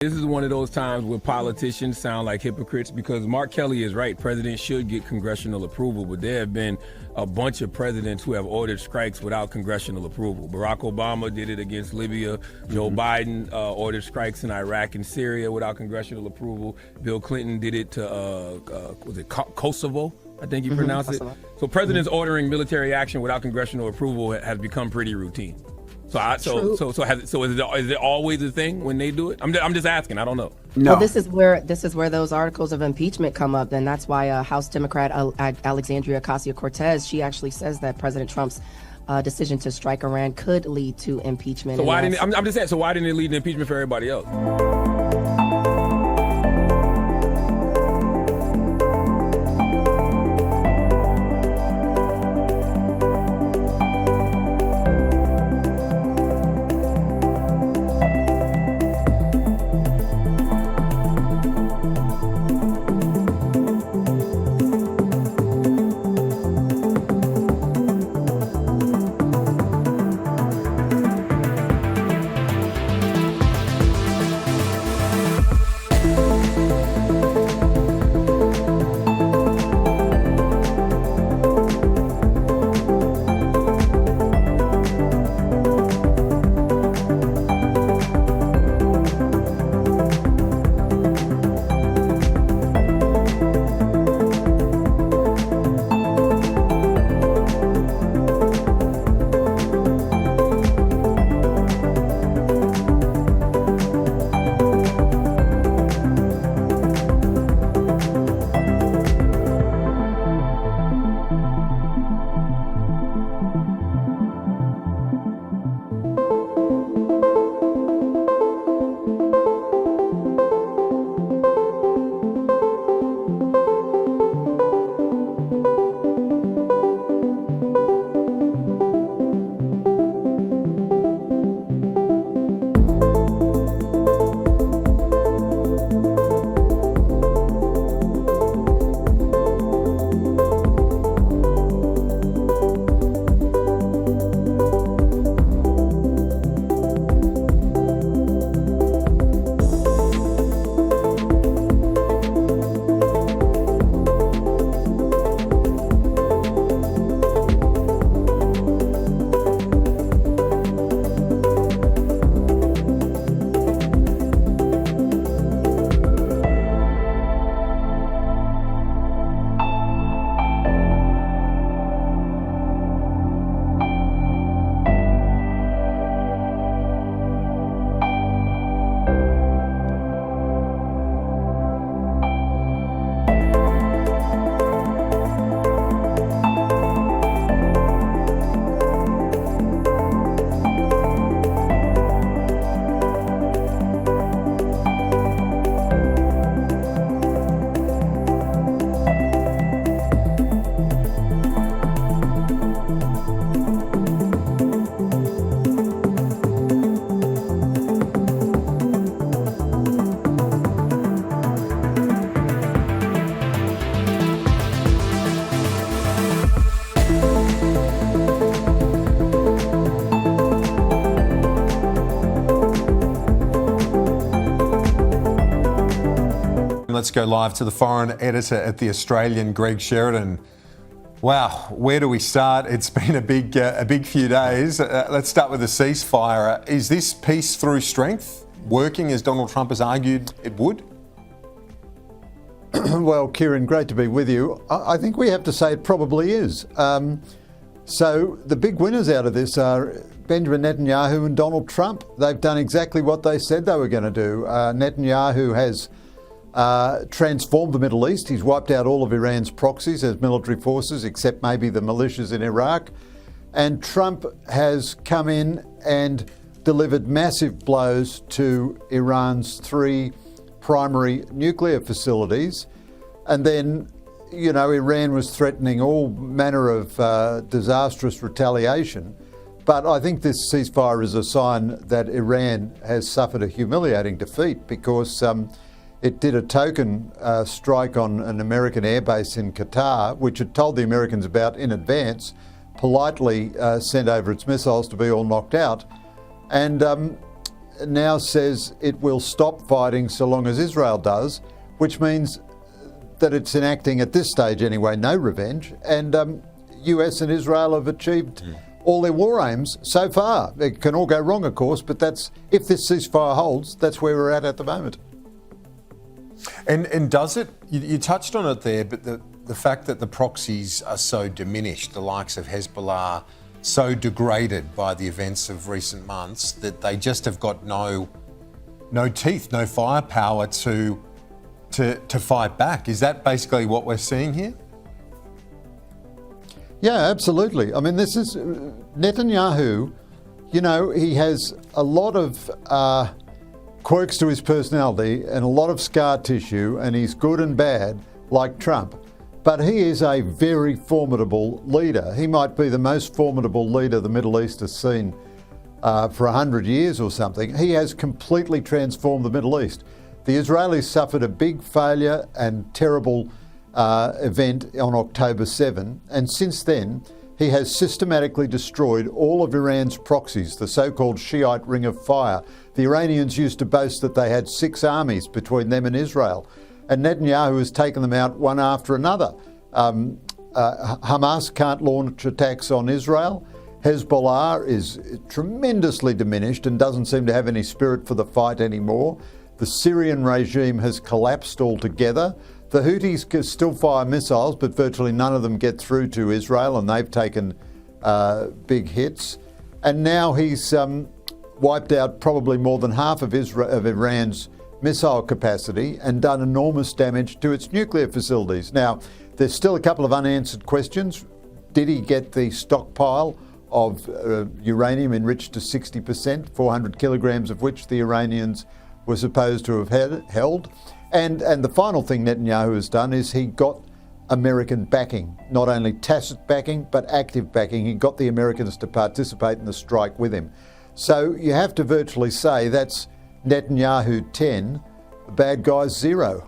This is one of those times where politicians sound like hypocrites, because Mark Kelly is right. Presidents should get congressional approval, but there have been a bunch of presidents who have ordered strikes without congressional approval. Barack Obama did it against Libya. Joe Biden ordered strikes in Iraq and Syria without congressional approval. Bill Clinton did it to, was it Kosovo? I think you pronounce it. So presidents ordering military action without congressional approval has become pretty routine. So is it always a thing when they do it? I'm just asking. I don't know. No. Well, this is where those articles of impeachment come up, and that's why House Democrat Alexandria Ocasio-Cortez, she actually says that President Trump's decision to strike Iran could lead to impeachment. So why didn't I'm just saying? So why didn't it lead to impeachment for everybody else? Let's go live to the foreign editor at The Australian, Greg Sheridan. Wow, where do we start? It's been a big few days. Let's start with the ceasefire. Is this peace through strength working as Donald Trump has argued it would? Well, Kieran, great to be with you. I think we have to say it probably is. So the big winners out of this are Benjamin Netanyahu and Donald Trump. They've done exactly what they said they were going to do. Netanyahu has transformed the Middle East. He's wiped out all of Iran's proxies as military forces, except maybe the militias in Iraq. And Trump has come in and delivered massive blows to Iran's 3 primary nuclear facilities. And then, you know, Iran was threatening all manner of disastrous retaliation. But I think this ceasefire is a sign that Iran has suffered a humiliating defeat, because it did a token strike on an American airbase in Qatar, which it told the Americans about in advance, politely sent over its missiles to be all knocked out. And now says it will stop fighting so long as Israel does, which means that it's enacting, at this stage anyway, no revenge. And US and Israel have achieved all their war aims so far. It can all go wrong, of course, but that's, if this ceasefire holds, that's where we're at the moment. And does it, you touched on it there, but the fact that the proxies are so diminished, the likes of Hezbollah, so degraded by the events of recent months, that they just have got no teeth, no firepower to fight back. Is that basically what we're seeing here? Yeah, absolutely. I mean, this is Netanyahu, you know, he has a lot of quirks to his personality and a lot of scar tissue, and he's good and bad, like Trump. But he is a very formidable leader. He might be the most formidable leader the Middle East has seen for 100 years or something. He has completely transformed the Middle East. The Israelis suffered a big failure and terrible event on October 7, and since then he has systematically destroyed all of Iran's proxies, the so-called Shiite Ring of Fire. The Iranians used to boast that they had 6 armies between them and Israel, and Netanyahu has taken them out one after another. Hamas can't launch attacks on Israel. Hezbollah is tremendously diminished and doesn't seem to have any spirit for the fight anymore. The Syrian regime has collapsed altogether. The Houthis can still fire missiles, but virtually none of them get through to Israel, and they've taken big hits. And now he's wiped out probably more than half of Iran's missile capacity and done enormous damage to its nuclear facilities. Now, there's still a couple of unanswered questions. Did he get the stockpile of uranium enriched to 60%, 400 kilograms of which the Iranians were supposed to have held? And the final thing Netanyahu has done is he got American backing, not only tacit backing, but active backing. He got the Americans to participate in the strike with him. So you have to virtually say that's Netanyahu 10, the bad guys 0.